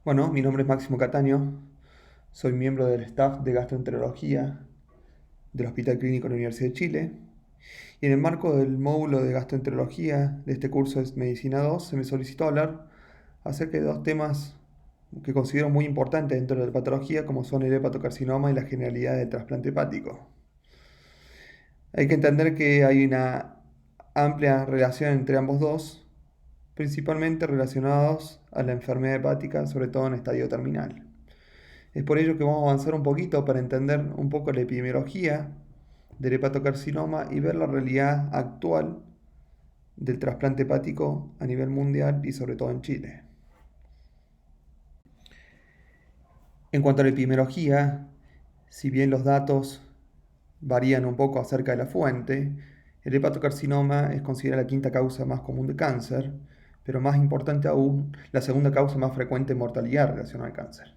Bueno, mi nombre es Máximo Cataño, soy miembro del staff de gastroenterología del Hospital Clínico de la Universidad de Chile y en el marco del módulo de gastroenterología de este curso de Medicina 2 se me solicitó hablar acerca de dos temas que considero muy importantes dentro de la patología como son el hepatocarcinoma y la generalidad del trasplante hepático. Hay que entender que hay una amplia relación entre ambos dos, principalmente relacionados a la enfermedad hepática, sobre todo en estadio terminal. Es por ello que vamos a avanzar un poquito para entender un poco la epidemiología del hepatocarcinoma y ver la realidad actual del trasplante hepático a nivel mundial y sobre todo en Chile. En cuanto a la epidemiología, si bien los datos varían un poco acerca de la fuente, el hepatocarcinoma es considerada la quinta causa más común de cáncer, pero más importante aún, la segunda causa más frecuente de mortalidad relacionada al cáncer.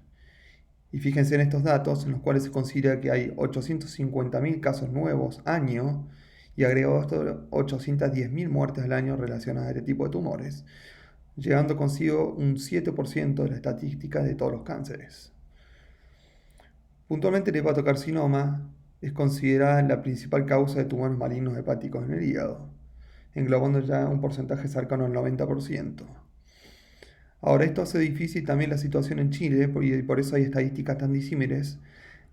Y fíjense en estos datos, en los cuales se considera que hay 850.000 casos nuevos año y agregado a esto 810.000 muertes al año relacionadas a este tipo de tumores, llegando consigo un 7% de la estadística de todos los cánceres. Puntualmente el hepatocarcinoma es considerada la principal causa de tumores malignos hepáticos en el hígado, englobando ya un porcentaje cercano al 90%. Ahora, esto hace difícil también la situación en Chile y por eso hay estadísticas tan disímiles,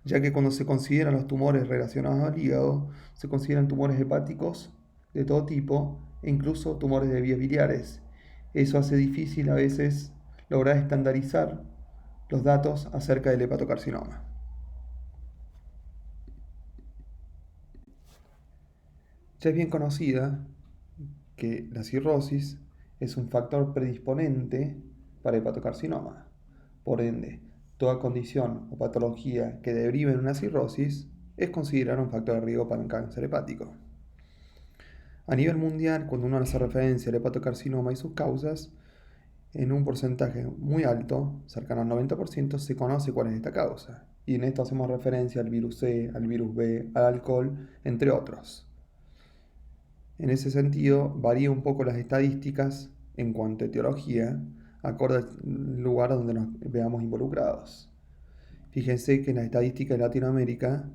ya que cuando se consideran los tumores relacionados al hígado, se consideran tumores hepáticos de todo tipo e incluso tumores de vías biliares. Eso hace difícil a veces lograr estandarizar los datos acerca del hepatocarcinoma. Ya es bien conocida que la cirrosis es un factor predisponente para hepatocarcinoma. Por ende, toda condición o patología que derive en una cirrosis es considerada un factor de riesgo para un cáncer hepático. A nivel mundial, cuando uno hace referencia al hepatocarcinoma y sus causas, en un porcentaje muy alto, cercano al 90%, se conoce cuál es esta causa. Y en esto hacemos referencia al virus C, al virus B, al alcohol, entre otros. En ese sentido, varía un poco las estadísticas en cuanto a etiología, acorde al lugar donde nos veamos involucrados. Fíjense que en la estadística de Latinoamérica,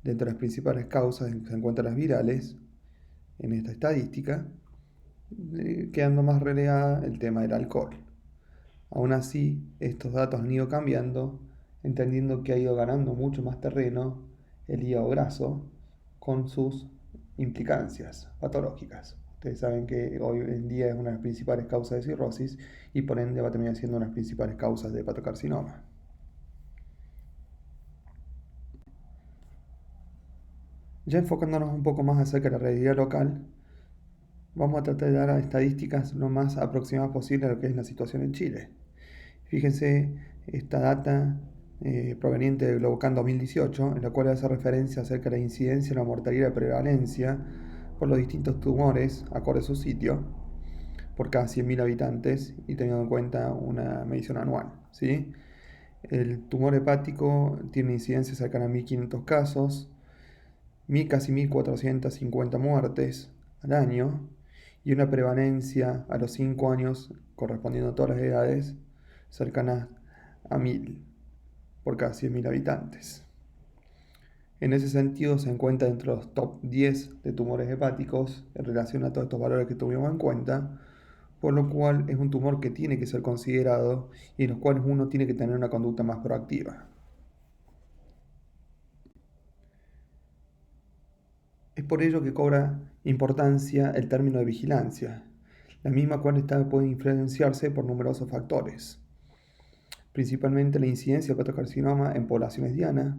dentro de las principales causas se encuentran las virales, en esta estadística, quedando más relegada el tema del alcohol. Aún así, estos datos han ido cambiando, entendiendo que ha ido ganando mucho más terreno el hígado graso con sus implicancias patológicas. Ustedes saben que hoy en día es una de las principales causas de cirrosis y por ende va a terminar siendo una de las principales causas de hepatocarcinoma. Ya enfocándonos un poco más acerca de la realidad local, vamos a tratar de dar estadísticas lo más aproximadas posible a lo que es la situación en Chile. Fíjense esta data proveniente de Globocan 2018, en la cual hace referencia acerca de la incidencia, la mortalidad y prevalencia por los distintos tumores, acorde a su sitio, por cada 100.000 habitantes y teniendo en cuenta una medición anual. ¿Sí? El tumor hepático tiene incidencia cercana a 1.500 casos, casi 1.450 muertes al año y una prevalencia a los 5 años, correspondiendo a todas las edades, cercana a 1.000 por cada 100.000 habitantes. En ese sentido se encuentra entre los top 10 de tumores hepáticos en relación a todos estos valores que tuvimos en cuenta, por lo cual es un tumor que tiene que ser considerado y en los cuales uno tiene que tener una conducta más proactiva. Es por ello que cobra importancia el término de vigilancia, la misma cual puede influenciarse por numerosos factores, principalmente la incidencia de hepatocarcinoma en poblaciones dianas,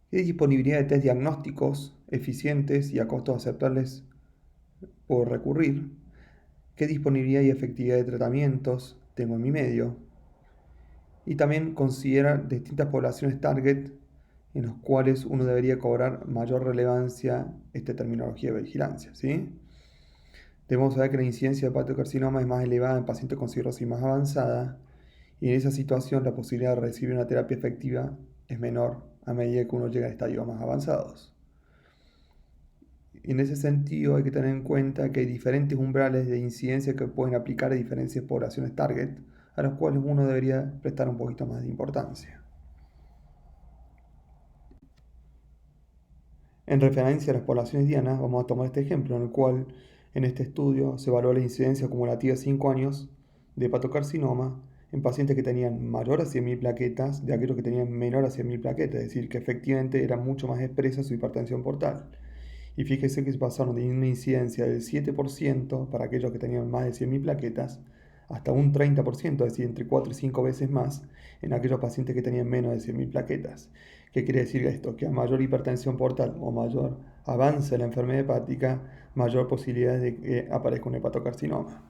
qué disponibilidad de test diagnósticos eficientes y a costos aceptables puedo recurrir, qué disponibilidad y efectividad de tratamientos tengo en mi medio, y también considera distintas poblaciones target en los cuales uno debería cobrar mayor relevancia esta terminología de vigilancia, ¿sí? Debemos saber que la incidencia de hepatocarcinoma es más elevada en pacientes con cirrosis más avanzada y en esa situación la posibilidad de recibir una terapia efectiva es menor a medida que uno llega a estadios más avanzados. En ese sentido hay que tener en cuenta que hay diferentes umbrales de incidencia que pueden aplicar a diferentes poblaciones target a los cuales uno debería prestar un poquito más de importancia. En referencia a las poblaciones dianas, vamos a tomar este ejemplo, en el cual en este estudio se evaluó la incidencia acumulativa de 5 años de hepatocarcinoma en pacientes que tenían mayor a 100.000 plaquetas de aquellos que tenían menor a 100.000 plaquetas, es decir, que efectivamente era mucho más expresa su hipertensión portal. Y fíjese que se pasaron de una incidencia del 7% para aquellos que tenían más de 100.000 plaquetas hasta un 30%, es decir, entre 4 y 5 veces más en aquellos pacientes que tenían menos de 100.000 plaquetas. ¿Qué quiere decir esto? Que a mayor hipertensión portal o mayor avance de la enfermedad hepática, mayor posibilidad de que aparezca un hepatocarcinoma.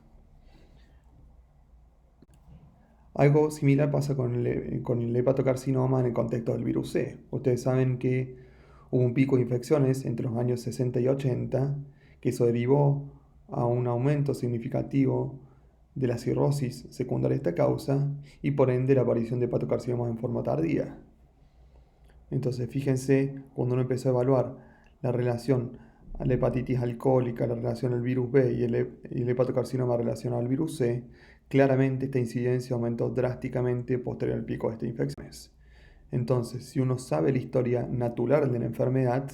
Algo similar pasa con el hepatocarcinoma en el contexto del virus C. Ustedes saben que hubo un pico de infecciones entre los años 60 y 80, que eso derivó a un aumento significativo de la cirrosis secundaria a esta causa y por ende la aparición de hepatocarcinomas en forma tardía. Entonces, fíjense, cuando uno empezó a evaluar la relación a la hepatitis alcohólica, la relación al virus B y el hepatocarcinoma relacionado al virus C, claramente esta incidencia aumentó drásticamente posterior al pico de estas infecciones. Entonces, si uno sabe la historia natural de la enfermedad,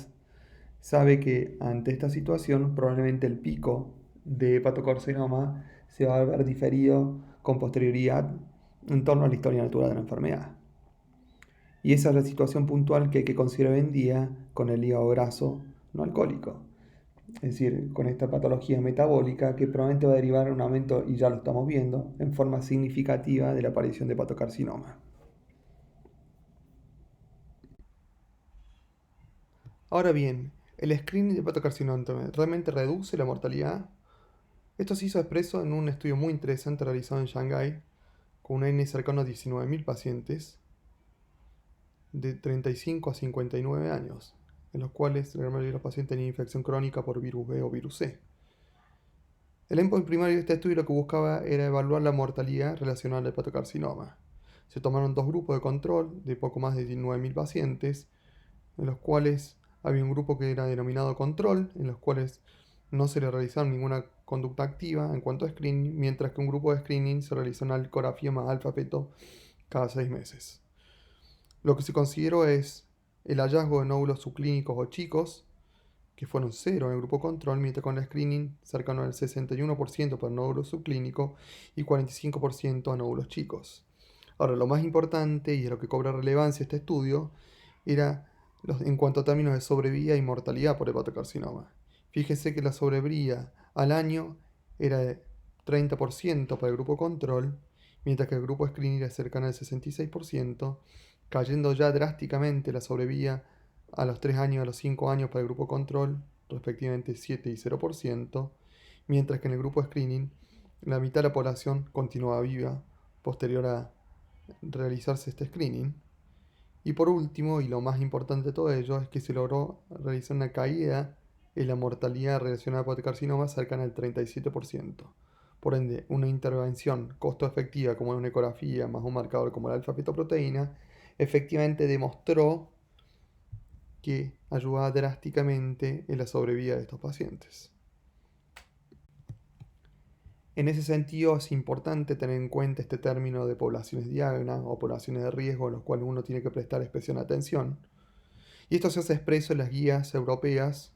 sabe que ante esta situación probablemente el pico de hepatocarcinoma se va a ver diferido con posterioridad en torno a la historia natural de la enfermedad. Y esa es la situación puntual que hay que considerar hoy en día con el hígado graso no alcohólico. Es decir, con esta patología metabólica que probablemente va a derivar en un aumento, y ya lo estamos viendo, en forma significativa de la aparición de hepatocarcinoma. Ahora bien, ¿el screening de hepatocarcinoma realmente reduce la mortalidad? Esto se hizo expreso en un estudio muy interesante realizado en Shanghái con un N cercano a 19.000 pacientes de 35 a 59 años, en los cuales la gran mayoría de los pacientes tenían infección crónica por virus B o virus C. El endpoint primario de este estudio lo que buscaba era evaluar la mortalidad relacionada al hepatocarcinoma. Se tomaron dos grupos de control de poco más de 19.000 pacientes, en los cuales había un grupo que era denominado control, en los cuales no se le realizaron ninguna conducta activa en cuanto a screening, mientras que un grupo de screening se realizó una ecografía más alfa-feto cada 6 meses. Lo que se consideró es el hallazgo de nódulos subclínicos o chicos, que fueron 0 en el grupo control, mientras con el screening cercano al 61% para nódulos subclínicos y 45% a nódulos chicos. Ahora, lo más importante, y es lo que cobra relevancia este estudio, era en cuanto a términos de sobrevida y mortalidad por hepatocarcinoma. Fíjese que la sobrevida al año era de 30% para el grupo control, mientras que el grupo screening era cercano al 66%, cayendo ya drásticamente la sobrevida a los 3 años y a los 5 años para el grupo control, respectivamente 7 y 0%, mientras que en el grupo screening la mitad de la población continuaba viva posterior a realizarse este screening. Y por último, y lo más importante de todo ello, es que se logró realizar una caída en la mortalidad relacionada al hepatocarcinoma cercana al 37%. Por ende, una intervención costo efectiva como una ecografía más un marcador como la alfa-fetoproteína efectivamente demostró que ayudaba drásticamente en la sobrevida de estos pacientes. En ese sentido es importante tener en cuenta este término de poblaciones dianas o poblaciones de riesgo a los cuales uno tiene que prestar especial atención. Y esto se hace expreso en las guías europeas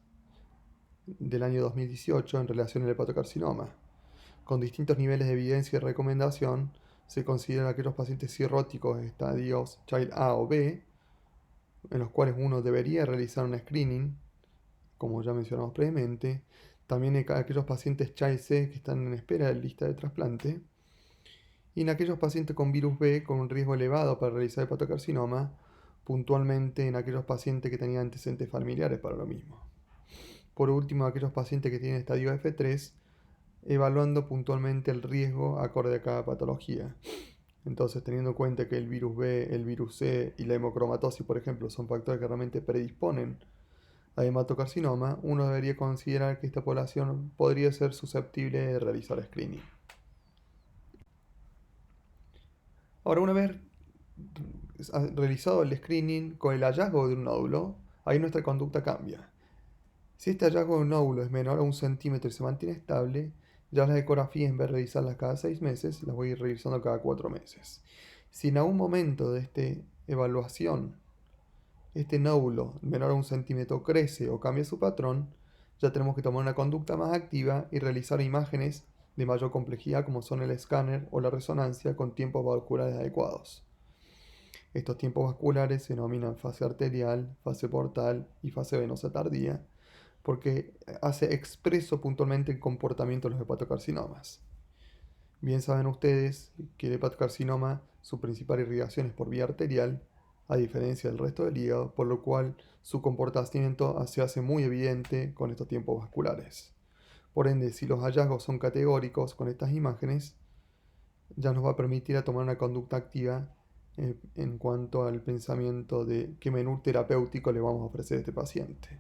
del año 2018 en relación al hepatocarcinoma. Con distintos niveles de evidencia y recomendación, se consideran aquellos pacientes cirróticos de estadios Child A o B, en los cuales uno debería realizar un screening, como ya mencionamos previamente. También en aquellos pacientes Child C que están en espera de lista de trasplante. Y en aquellos pacientes con virus B con un riesgo elevado para realizar hepatocarcinoma, puntualmente en aquellos pacientes que tenían antecedentes familiares para lo mismo. Por último, aquellos pacientes que tienen estadio F3, evaluando puntualmente el riesgo acorde a cada patología. Entonces, teniendo en cuenta que el virus B, el virus C y la hemocromatosis, por ejemplo, son factores que realmente predisponen a hematocarcinoma, uno debería considerar que esta población podría ser susceptible de realizar screening. Ahora, una vez realizado el screening con el hallazgo de un nódulo, ahí nuestra conducta cambia. Si este hallazgo de un nódulo es menor a 1 centímetro y se mantiene estable, Ya las ecografías, en vez de revisarlas cada 6 meses, las voy a ir revisando cada 4 meses. Si en algún momento de esta evaluación este nódulo menor a 1 centímetro crece o cambia su patrón, ya tenemos que tomar una conducta más activa y realizar imágenes de mayor complejidad como son el escáner o la resonancia con tiempos vasculares adecuados. Estos tiempos vasculares se denominan fase arterial, fase portal y fase venosa tardía, porque hace expreso puntualmente el comportamiento de los hepatocarcinomas. Bien saben ustedes que el hepatocarcinoma, su principal irrigación es por vía arterial, a diferencia del resto del hígado, por lo cual su comportamiento se hace muy evidente con estos tiempos vasculares. Por ende, si los hallazgos son categóricos con estas imágenes, ya nos va a permitir a tomar una conducta activa en cuanto al pensamiento de qué menú terapéutico le vamos a ofrecer a este paciente.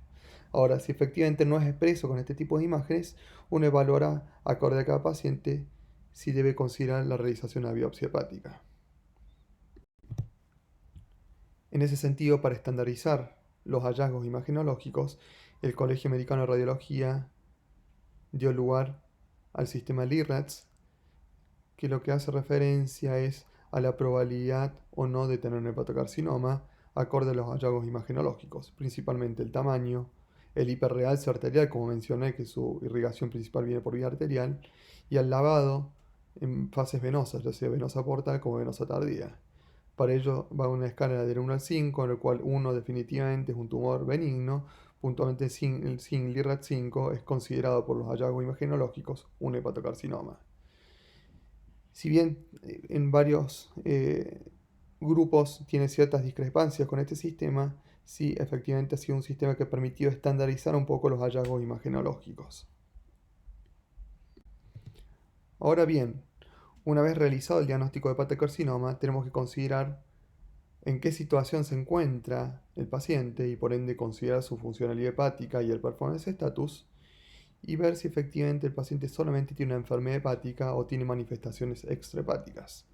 Ahora, si efectivamente no es expreso con este tipo de imágenes, uno evaluará, acorde a cada paciente, si debe considerar la realización de una biopsia hepática. En ese sentido, para estandarizar los hallazgos imagenológicos, el Colegio Americano de Radiología dio lugar al sistema LIRADS, que lo que hace referencia es a la probabilidad o no de tener un hepatocarcinoma acorde a los hallazgos imagenológicos, principalmente el tamaño, el hiperrealce arterial, como mencioné, que su irrigación principal viene por vía arterial, y al lavado en fases venosas, ya sea venosa portal como venosa tardía. Para ello va una escala del 1 al 5, en el cual 1 definitivamente es un tumor benigno. Puntualmente el SIN-LIRAD 5 es considerado por los hallazgos imagenológicos un hepatocarcinoma. Si bien en varios grupos tiene ciertas discrepancias con este sistema, sí efectivamente ha sido un sistema que ha permitido estandarizar un poco los hallazgos imagenológicos. Ahora bien, una vez realizado el diagnóstico de hepatocarcinoma, tenemos que considerar en qué situación se encuentra el paciente y por ende considerar su funcionalidad hepática y el performance status y ver si efectivamente el paciente solamente tiene una enfermedad hepática o tiene manifestaciones extrahepáticas.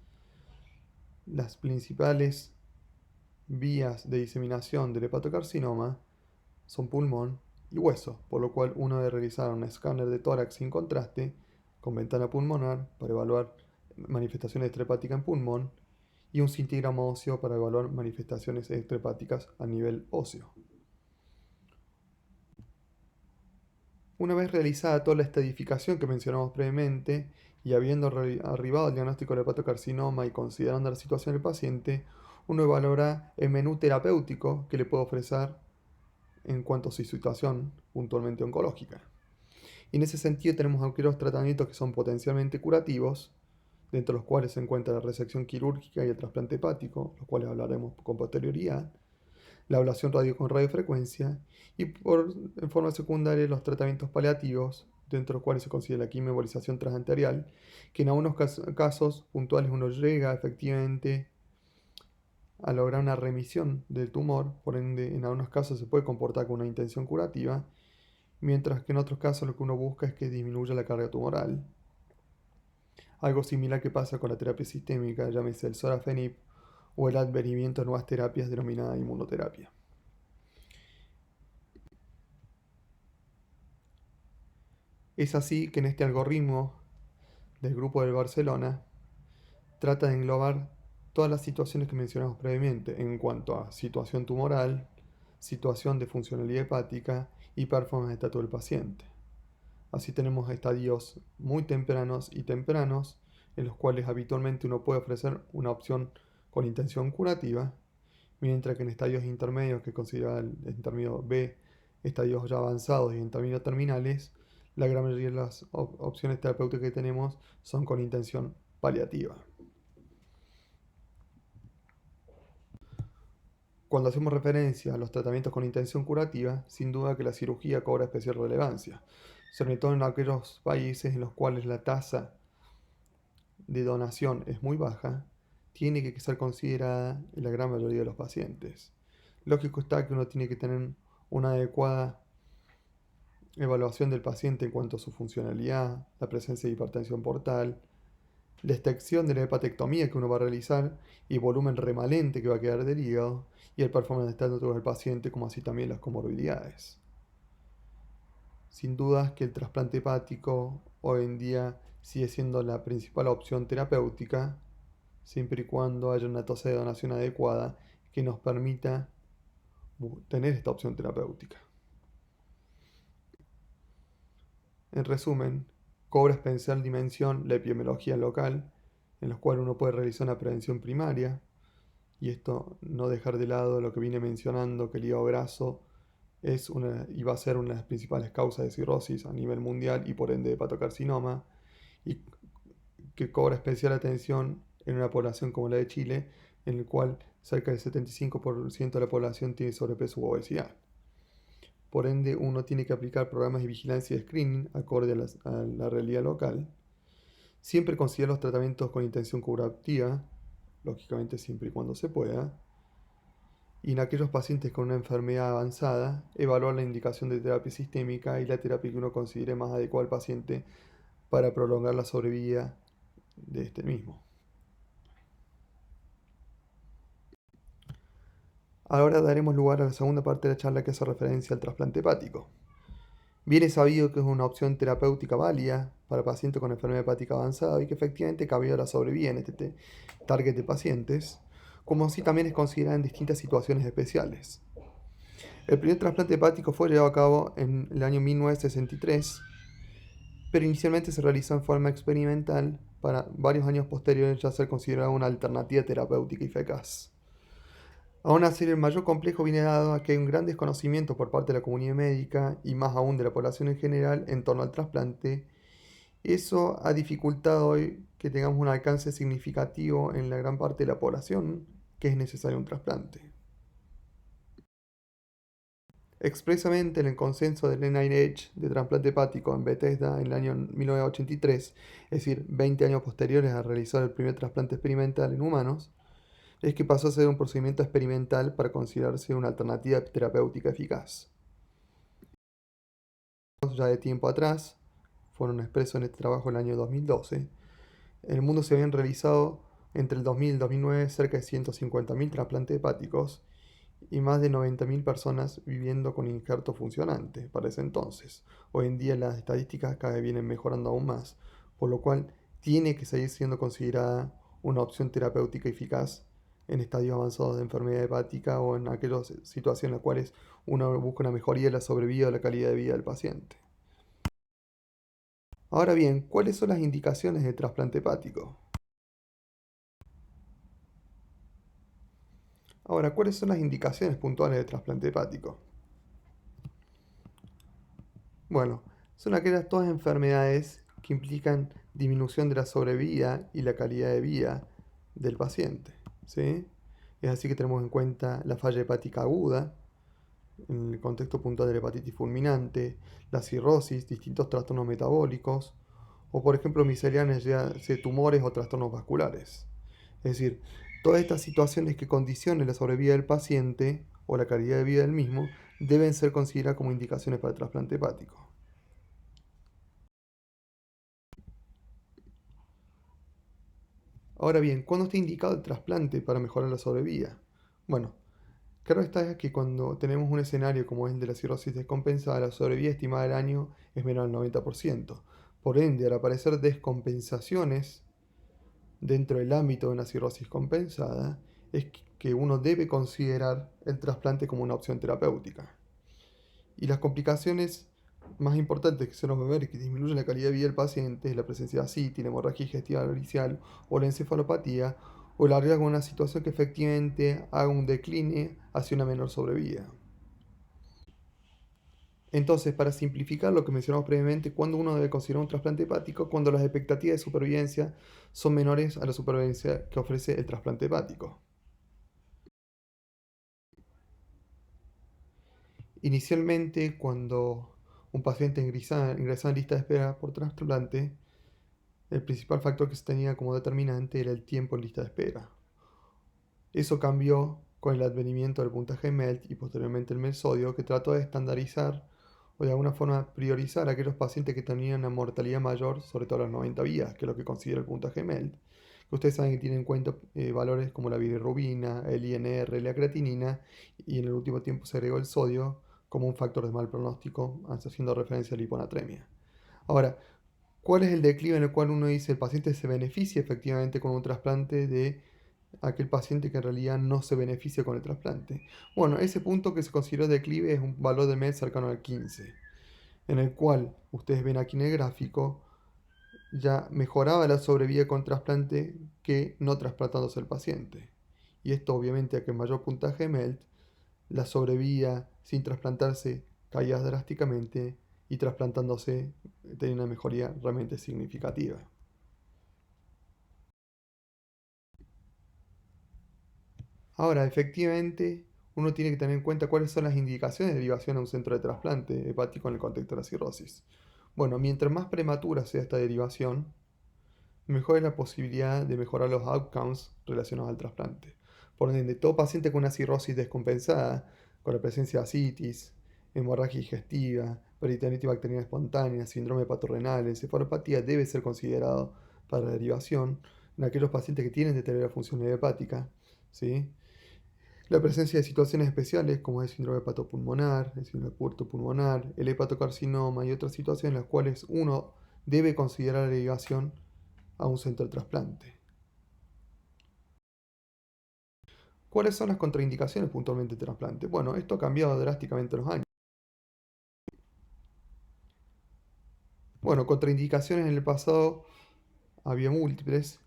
Las principales vías de diseminación del hepatocarcinoma son pulmón y hueso, por lo cual uno debe realizar un escáner de tórax sin contraste con ventana pulmonar para evaluar manifestaciones extrahepáticas en pulmón y un cintigrama óseo para evaluar manifestaciones extrahepáticas a nivel óseo. Una vez realizada toda la estadificación que mencionamos previamente y habiendo arribado al diagnóstico del hepatocarcinoma y considerando la situación del paciente, uno evaluará el menú terapéutico que le puede ofrecer en cuanto a su situación puntualmente oncológica. Y en ese sentido tenemos aquellos tratamientos que son potencialmente curativos, dentro de los cuales se encuentra la resección quirúrgica y el trasplante hepático, los cuales hablaremos con posterioridad, la ablación con radiofrecuencia y en forma secundaria los tratamientos paliativos, dentro de los cuales se considera la quimioembolización transarterial, que en algunos casos puntuales uno llega efectivamente a lograr una remisión del tumor, por ende en algunos casos se puede comportar con una intención curativa, mientras que en otros casos lo que uno busca es que disminuya la carga tumoral. Algo similar que pasa con la terapia sistémica, llámese el sorafenib, o el advenimiento de nuevas terapias denominadas inmunoterapia. Es así que en este algoritmo del grupo del Barcelona trata de englobar todas las situaciones que mencionamos previamente en cuanto a situación tumoral, situación de funcionalidad hepática y performance estatus del paciente. Así tenemos estadios muy tempranos y tempranos en los cuales habitualmente uno puede ofrecer una opción con intención curativa, mientras que en estadios intermedios que considera el intermedio B, estadios ya avanzados y en términos terminales, la gran mayoría de las opciones terapéuticas que tenemos son con intención paliativa. Cuando hacemos referencia a los tratamientos con intención curativa, sin duda que la cirugía cobra especial relevancia, sobre todo en aquellos países en los cuales la tasa de donación es muy baja, tiene que ser considerada en la gran mayoría de los pacientes. Lógico está que uno tiene que tener una adecuada evaluación del paciente en cuanto a su funcionalidad, la presencia de hipertensión portal, la extracción de la hepatectomía que uno va a realizar y el volumen remanente que va a quedar del hígado y el performance status del paciente, como así también las comorbilidades. Sin dudas que el trasplante hepático hoy en día sigue siendo la principal opción terapéutica, siempre y cuando haya una tasa de donación adecuada que nos permita tener esta opción terapéutica. En resumen, cobra especial dimensión la epidemiología local, en la cual uno puede realizar una prevención primaria, y esto no dejar de lado lo que vine mencionando, que el hígado graso es y va a ser una de las principales causas de cirrosis a nivel mundial y por ende de hepatocarcinoma, y que cobra especial atención en una población como la de Chile, en el cual cerca del 75% de la población tiene sobrepeso u obesidad. Por ende, uno tiene que aplicar programas de vigilancia y de screening acorde a la realidad local. Siempre considerar los tratamientos con intención curativa, lógicamente siempre y cuando se pueda. Y en aquellos pacientes con una enfermedad avanzada, evaluar la indicación de terapia sistémica y la terapia que uno considere más adecuada al paciente para prolongar la sobrevida de este mismo. Ahora daremos lugar a la segunda parte de la charla que hace referencia al trasplante hepático. Bien es sabido que es una opción terapéutica válida para pacientes con enfermedad hepática avanzada y que efectivamente cambió la sobrevida en este target de pacientes, como así también es considerada en distintas situaciones especiales. El primer trasplante hepático fue llevado a cabo en el año 1963, pero inicialmente se realizó en forma experimental para varios años posteriores ya ser considerada una alternativa terapéutica eficaz. Aún así, el mayor complejo viene dado a que hay un gran desconocimiento por parte de la comunidad médica y más aún de la población en general en torno al trasplante. Eso ha dificultado hoy que tengamos un alcance significativo en la gran parte de la población que es necesario un trasplante. Expresamente en el consenso del NIH de trasplante hepático en Bethesda en el año 1983, es decir, 20 años posteriores a realizar el primer trasplante experimental en humanos, es que pasó a ser un procedimiento experimental para considerarse una alternativa terapéutica eficaz. Ya de tiempo atrás, fueron expresos en este trabajo en el año 2012, en el mundo se habían realizado entre el 2000 y el 2009 cerca de 150.000 trasplantes hepáticos y más de 90.000 personas viviendo con injerto funcionante para ese entonces. Hoy en día las estadísticas cada vez vienen mejorando aún más, por lo cual tiene que seguir siendo considerada una opción terapéutica eficaz en estadios avanzados de enfermedad hepática o en aquellas situaciones en las cuales uno busca una mejoría de la sobrevida o la calidad de vida del paciente. Ahora bien, ¿cuáles son las indicaciones de trasplante hepático? Ahora, ¿cuáles son las indicaciones puntuales de trasplante hepático? Bueno, son aquellas todas enfermedades que implican disminución de la sobrevida y la calidad de vida del paciente, ¿sí? Es así que tenemos en cuenta la falla hepática aguda, en el contexto puntual de la hepatitis fulminante, la cirrosis, distintos trastornos metabólicos, o por ejemplo misceláneas ya sea tumores o trastornos vasculares. Es decir, todas estas situaciones que condicionen la sobrevida del paciente o la calidad de vida del mismo deben ser consideradas como indicaciones para el trasplante hepático. Ahora bien, ¿cuándo está indicado el trasplante para mejorar la sobrevida? Bueno, claro está que cuando tenemos un escenario como es el de la cirrosis descompensada, la sobrevida estimada del año es menor al 90%. Por ende, al aparecer descompensaciones dentro del ámbito de una cirrosis compensada, es que uno debe considerar el trasplante como una opción terapéutica. Y las complicaciones más importantes que se nos va a ver y que disminuyen la calidad de vida del paciente es la presencia de ascitis, la hemorragia digestiva variceal o la encefalopatía o el riesgo de una situación que efectivamente haga un decline hacia una menor sobrevida. Entonces, para simplificar lo que mencionamos previamente, ¿cuándo uno debe considerar un trasplante hepático? Cuando las expectativas de supervivencia son menores a la supervivencia que ofrece el trasplante hepático. Inicialmente, cuando un paciente ingresaba en lista de espera por trasplante, el principal factor que se tenía como determinante era el tiempo en lista de espera. Eso cambió con el advenimiento del puntaje MELT y posteriormente el MELSodio, que trató de estandarizar o de alguna forma priorizar a aquellos pacientes que tenían una mortalidad mayor, sobre todo a las 90 vidas, que es lo que considera el puntaje MELT. Que ustedes saben que tiene en cuenta valores como la bilirrubina, el INR, la creatinina, y en el último tiempo se agregó el sodio como un factor de mal pronóstico, haciendo referencia a la hiponatremia. Ahora, ¿Cuál es el declive en el cual uno dice el paciente se beneficia efectivamente con un trasplante de aquel paciente que en realidad no se beneficia con el trasplante? Bueno, ese punto que se consideró declive es un valor de MED cercano al 15, en el cual ustedes ven aquí en el gráfico ya mejoraba la sobrevida con trasplante que no trasplantándose el paciente. Y esto obviamente a que mayor puntaje MELT, la sobrevida sin trasplantarse caía drásticamente y trasplantándose tenía una mejoría realmente significativa. Ahora, efectivamente, uno tiene que tener en cuenta cuáles son las indicaciones de derivación a un centro de trasplante hepático en el contexto de la cirrosis. Bueno, mientras más prematura sea esta derivación, mejor es la posibilidad de mejorar los outcomes relacionados al trasplante. Por ende, todo paciente con una cirrosis descompensada, con la presencia de ascitis, hemorragia digestiva, peritonitis bacteriana espontánea, síndrome patorrenal, encefalopatía, debe ser considerado para la derivación en aquellos pacientes que tienen deteriorada función hepática, ¿sí? La presencia de situaciones especiales como el síndrome hepatopulmonar, el síndrome pulmonar, el hepatocarcinoma y otras situaciones en las cuales uno debe considerar la derivación a un centro de trasplante. ¿Cuáles son las contraindicaciones puntualmente de trasplante? Bueno, esto ha cambiado drásticamente en los años. Bueno, contraindicaciones en el pasado había múltiples,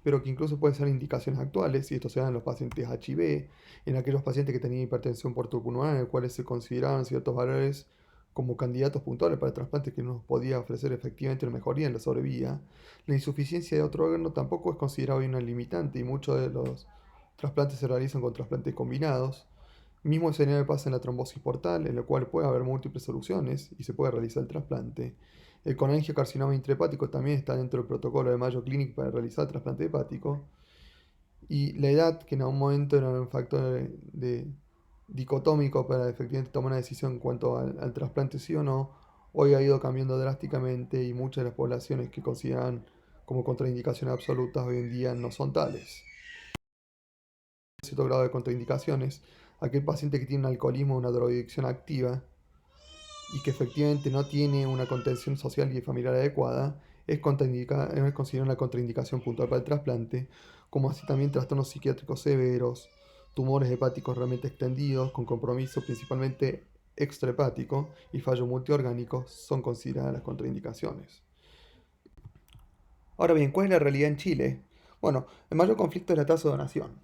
pero que incluso pueden ser indicaciones actuales, y esto se da en los pacientes HIV, en aquellos pacientes que tenían hipertensión portopulmonar, en los cuales se consideraban ciertos valores como candidatos puntuales para trasplantes que nos podía ofrecer efectivamente una mejoría en la sobrevida. La insuficiencia de otro órgano tampoco es considerado una limitante y muchos de los trasplantes se realizan con trasplantes combinados. Mismo escenario pasa en la trombosis portal, en la cual puede haber múltiples soluciones y se puede realizar el trasplante. El colangiocarcinoma intrahepático también está dentro del protocolo de Mayo Clinic para realizar trasplante hepático. Y la edad, que en algún momento era un factor dicotómico para efectivamente tomar una decisión en cuanto al trasplante sí o no, hoy ha ido cambiando drásticamente y muchas de las poblaciones que consideran como contraindicaciones absolutas hoy en día no son tales. Cierto grado de contraindicaciones, aquel paciente que tiene un alcoholismo o una drogadicción activa y que efectivamente no tiene una contención social y familiar adecuada, es considerada una contraindicación puntual para el trasplante, como así también trastornos psiquiátricos severos, tumores hepáticos realmente extendidos, con compromiso principalmente extrahepático y fallo multiorgánico, son consideradas las contraindicaciones. Ahora bien, ¿cuál es la realidad en Chile? Bueno, el mayor conflicto es la tasa de donación.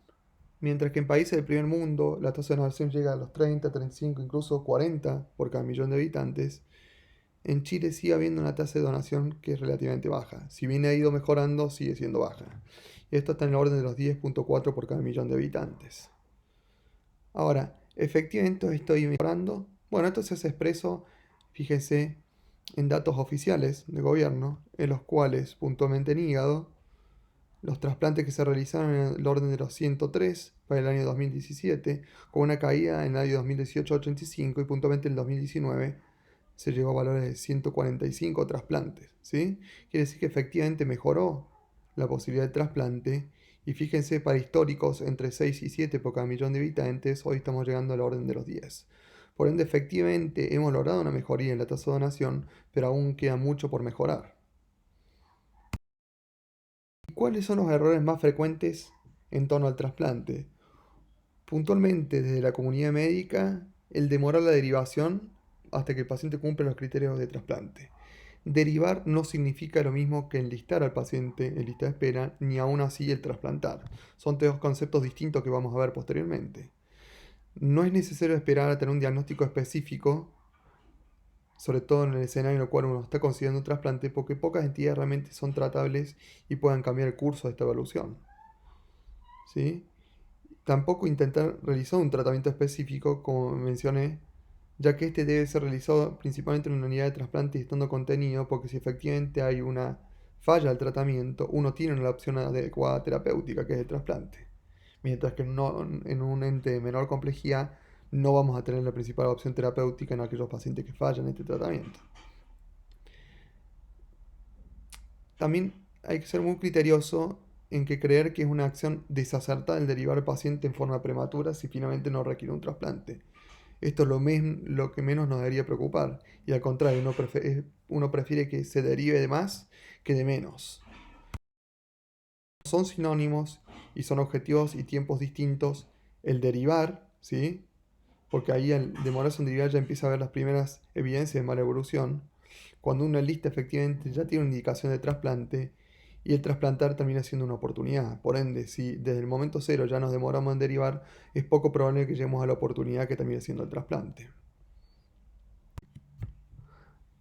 Mientras que en países del primer mundo la tasa de donación llega a los 30, 35, incluso 40 por cada millón de habitantes, en Chile sigue habiendo una tasa de donación que es relativamente baja. Si bien ha ido mejorando, sigue siendo baja. Y esto está en el orden de los 10.4 por cada millón de habitantes. Ahora, efectivamente estoy mejorando. Bueno, esto se hace expreso, fíjese, en datos oficiales de gobierno, en los cuales puntualmente en hígado, los trasplantes que se realizaron en el orden de los 103 para el año 2017, con una caída en el año 2018 a 85 y puntualmente en el 2019 se llegó a valores de 145 trasplantes, ¿sí? Quiere decir que efectivamente mejoró la posibilidad de trasplante y fíjense, para históricos entre 6 y 7 por cada millón de habitantes, hoy estamos llegando a la orden de los 10. Por ende, efectivamente hemos logrado una mejoría en la tasa de donación, pero aún queda mucho por mejorar. ¿Cuáles son los errores más frecuentes en torno al trasplante? Puntualmente, desde la comunidad médica, el demorar la derivación hasta que el paciente cumple los criterios de trasplante. Derivar no significa lo mismo que enlistar al paciente en lista de espera, ni aún así el trasplantar. Son dos conceptos distintos que vamos a ver posteriormente. No es necesario esperar a tener un diagnóstico específico, sobre todo en el escenario en el cual uno está considerando un trasplante, porque pocas entidades realmente son tratables y puedan cambiar el curso de esta evolución. ¿Sí? Tampoco intentar realizar un tratamiento específico, como mencioné, ya que este debe ser realizado principalmente en una unidad de trasplante y estando contenido, porque si efectivamente hay una falla al tratamiento, uno tiene una opción adecuada terapéutica, que es el trasplante. Mientras que en un ente de menor complejidad no vamos a tener la principal opción terapéutica en aquellos pacientes que fallan este tratamiento. También hay que ser muy criterioso en que creer que es una acción desacertada el derivar al paciente en forma prematura si finalmente no requiere un trasplante. Esto es lo que menos nos debería preocupar, y al contrario, uno prefiere que se derive de más que de menos. Son sinónimos y son objetivos y tiempos distintos. El derivar, ¿sí? Porque ahí al demorarse en derivar ya empieza a ver las primeras evidencias de mala evolución. Cuando una lista efectivamente ya tiene una indicación de trasplante y el trasplantar termina siendo una oportunidad. Por ende, si desde el momento cero ya nos demoramos en derivar, es poco probable que lleguemos a la oportunidad que termine siendo el trasplante.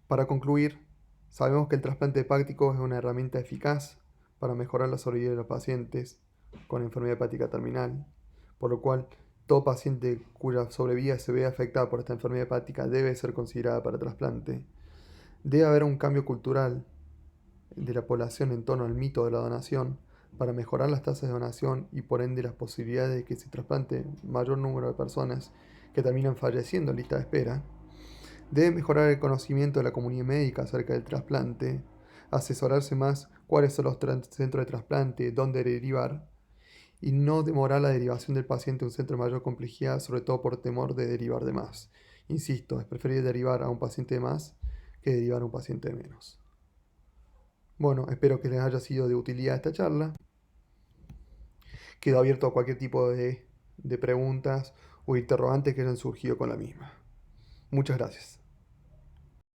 Para concluir, sabemos que el trasplante hepático es una herramienta eficaz para mejorar la sobrevida de los pacientes con enfermedad hepática terminal, por lo cual todo paciente cuya sobrevida se vea afectada por esta enfermedad hepática debe ser considerada para trasplante. Debe haber un cambio cultural de la población en torno al mito de la donación para mejorar las tasas de donación y por ende las posibilidades de que se trasplante mayor número de personas que terminan falleciendo en lista de espera. Debe mejorar el conocimiento de la comunidad médica acerca del trasplante, asesorarse más cuáles son los centros de trasplante, dónde derivar, y no demorar la derivación del paciente a un centro de mayor complejidad, sobre todo por temor de derivar de más. Insisto, es preferible derivar a un paciente de más que derivar a un paciente de menos. Bueno, espero que les haya sido de utilidad esta charla. Quedo abierto a cualquier tipo de preguntas o interrogantes que hayan surgido con la misma. Muchas gracias.